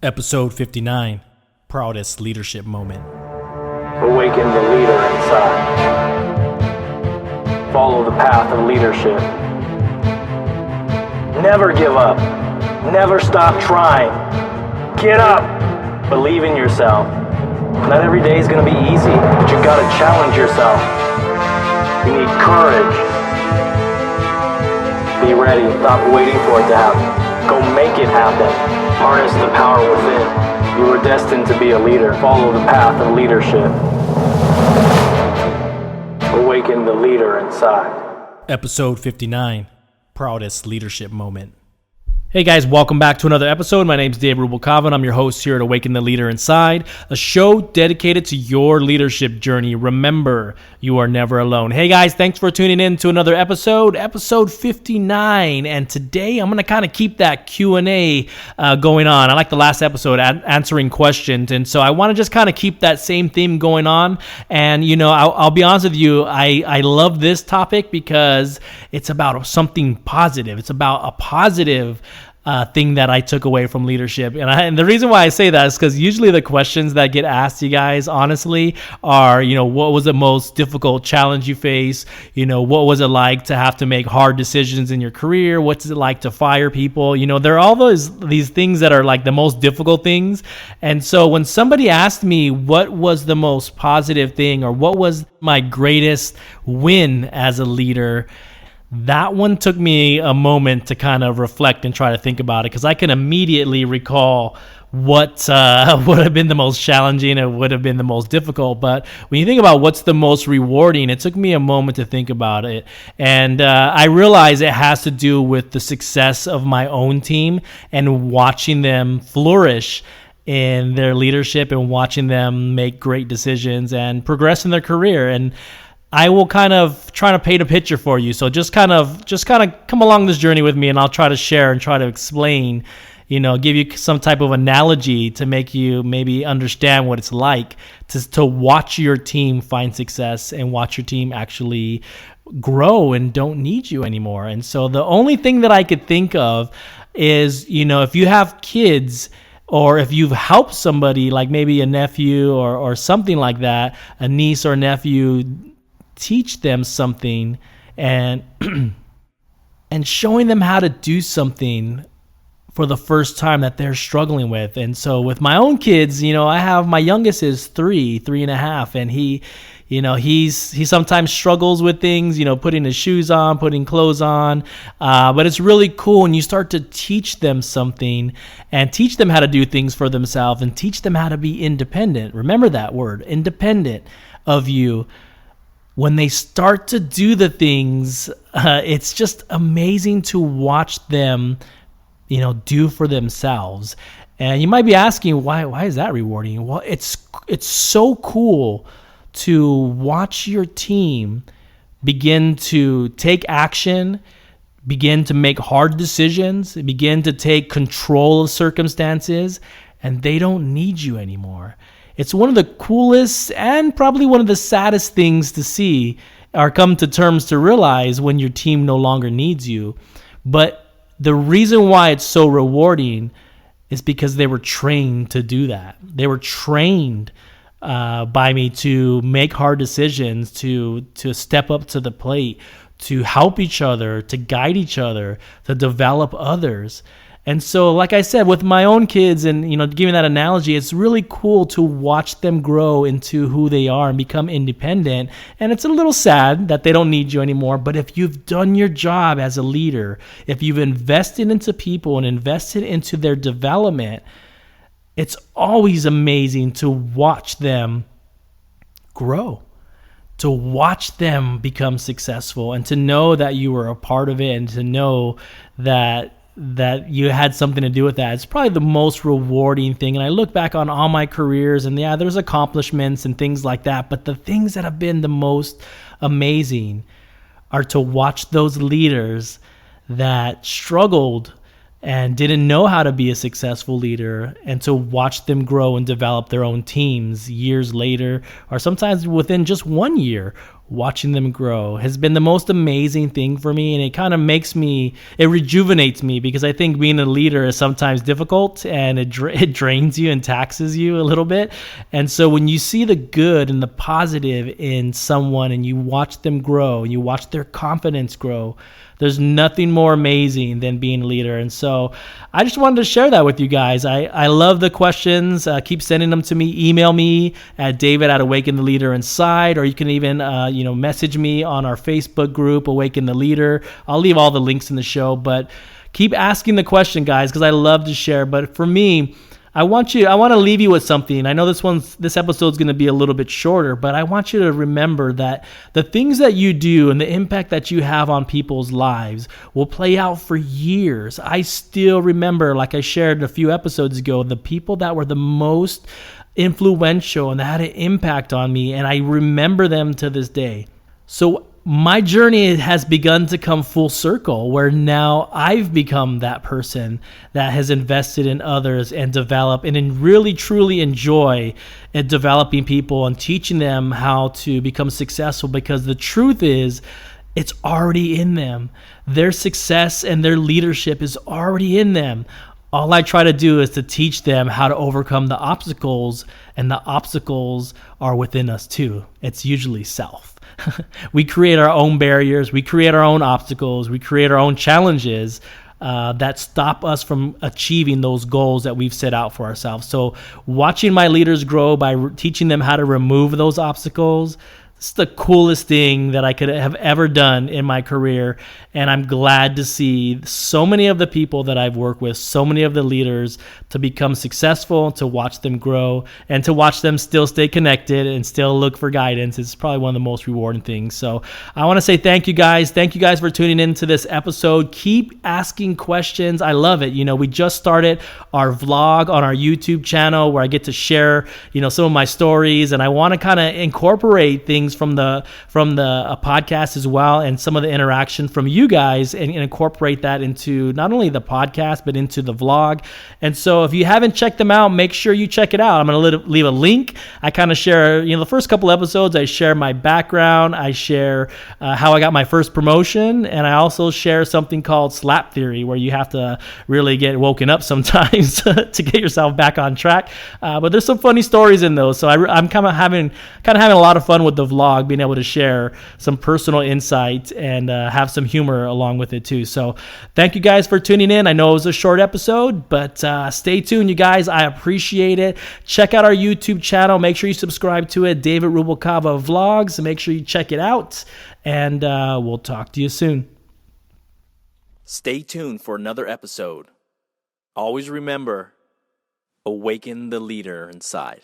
Episode 59, Proudest Leadership Moment. Awaken the leader inside. Follow the path of leadership. Never give up. Never stop trying. Get up. Believe in yourself. Not every day is going to be easy, but you got to challenge yourself. You need courage. Be ready. Stop waiting for it to happen. Go make it happen. Harness the power within. You were destined to be a leader. Follow the path of leadership. Awaken the leader inside. Episode 59, Proudest Leadership Moment. Hey guys, welcome back to another episode. My name's Dave Rubalcava, and I'm your host here at Awaken the Leader Inside, a show dedicated to your leadership journey. Remember, you are never alone. Hey guys, thanks for tuning in to another episode 59. And today I'm going to kind of keep that Q&A going on. I like the last episode, answering questions. And so I want to just kind of keep that same theme going on. And, you know, I'll be honest with you, I love this topic because it's about something positive. It's about a positive thing that I took away from leadership. And the reason why I say that is because usually the questions that get asked you guys, honestly, are, you know, what was the most difficult challenge you face? You know, what was it like to have to make hard decisions in your career? What's it like to fire people? You know, there are all these things that are like the most difficult things. And so when somebody asked me what was the most positive thing or what was my greatest win as a leader, that one took me a moment to kind of reflect and try to think about it, because I can immediately recall what would have been the most challenging and would have been the most difficult. But when you think about what's the most rewarding, it took me a moment to think about it. And I realized it has to do with the success of my own team and watching them flourish in their leadership and watching them make great decisions and progress in their career. And I will kind of try to paint a picture for you. So just kind of come along this journey with me, and I'll try to share and try to explain, you know, give you some type of analogy to make you maybe understand what it's like to watch your team find success and watch your team actually grow and don't need you anymore. And so the only thing that I could think of is, you know, if you have kids, or if you've helped somebody like maybe a nephew or something like that, a niece or nephew, teach them something and and showing them how to do something for the first time that they're struggling with. And so with my own kids, you know, I have, my youngest is 3.5, and he sometimes struggles with things, you know, putting his shoes on, putting clothes on. But it's really cool when you start to teach them something and teach them how to do things for themselves and teach them how to be independent. Remember that word, independent of you. When they start to do the things, it's just amazing to watch them, you know, do for themselves. And you might be asking, why is that rewarding? Well, it's so cool to watch your team begin to take action, begin to make hard decisions, begin to take control of circumstances, and they don't need you anymore. It's one of the coolest and probably one of the saddest things to see or come to terms to realize when your team no longer needs you. But the reason why it's so rewarding is because they were trained to do that. They were trained by me to make hard decisions, to step up to the plate, to help each other, to guide each other, to develop others. And so, like I said, with my own kids and, you know, giving that analogy, it's really cool to watch them grow into who they are and become independent. And it's a little sad that they don't need you anymore. But if you've done your job as a leader, if you've invested into people and invested into their development, it's always amazing to watch them grow, to watch them become successful, and to know that you were a part of it, and to know that you had something to do with that. It's probably the most rewarding thing. And I look back on all my careers, and yeah, there's accomplishments and things like that, but the things that have been the most amazing are to watch those leaders that struggled and didn't know how to be a successful leader, and to watch them grow and develop their own teams years later, or sometimes within just 1 year, watching them grow has been the most amazing thing for me. And it kind of it rejuvenates me, because I think being a leader is sometimes difficult, and it drains you and taxes you a little bit. And so when you see the good and the positive in someone, and you watch them grow and you watch their confidence grow, there's nothing more amazing than being a leader. And so I just wanted to share that with you guys. I love the questions. Keep sending them to me. Email me at David@Awaken the Leader Inside, or you can even message me on our Facebook group, Awaken the Leader. I'll leave all the links in the show, but keep asking the question, guys, because I love to share. But for me, I want to leave you with something. I know this episode's going to be a little bit shorter, but I want you to remember that the things that you do and the impact that you have on people's lives will play out for years. I still remember, like I shared a few episodes ago, the people that were the most influential and that had an impact on me, and I remember them to this day. So my journey has begun to come full circle, where now I've become that person that has invested in others and develop and really truly enjoy at developing people and teaching them how to become successful, because the truth is, it's already in them. Their success and their leadership is already in them. All I try to do is to teach them how to overcome the obstacles, and the obstacles are within us too. It's usually self. We create our own barriers, we create our own obstacles, we create our own challenges that stop us from achieving those goals that we've set out for ourselves. So watching my leaders grow by teaching them how to remove those obstacles, it's the coolest thing that I could have ever done in my career. And I'm glad to see so many of the people that I've worked with, so many of the leaders, to become successful, to watch them grow, and to watch them still stay connected and still look for guidance. It's probably one of the most rewarding things. So I want to say thank you guys. Thank you guys for tuning into this episode. Keep asking questions. I love it. We just started our vlog on our YouTube channel, where I get to share, some of my stories, and I want to kind of incorporate things from the podcast as well, and some of the interaction from you guys, and incorporate that into not only the podcast but into the vlog. And so if you haven't checked them out, make sure you check it out. I'm going to leave a link. I kind of share, the first couple episodes, I share my background, I share how I got my first promotion, and I also share something called slap theory, where you have to really get woken up sometimes to get yourself back on track. But there's some funny stories in those, so I'm kind of having a lot of fun with the vlog, being able to share some personal insight and have some humor along with it too. So thank you guys for tuning in. I know it was a short episode, but stay tuned, you guys. I appreciate it. Check out our YouTube channel. Make sure you subscribe to it, David Rubalcava Vlogs. Make sure you check it out, and we'll talk to you soon. Stay tuned for another episode. Always remember, awaken the leader inside.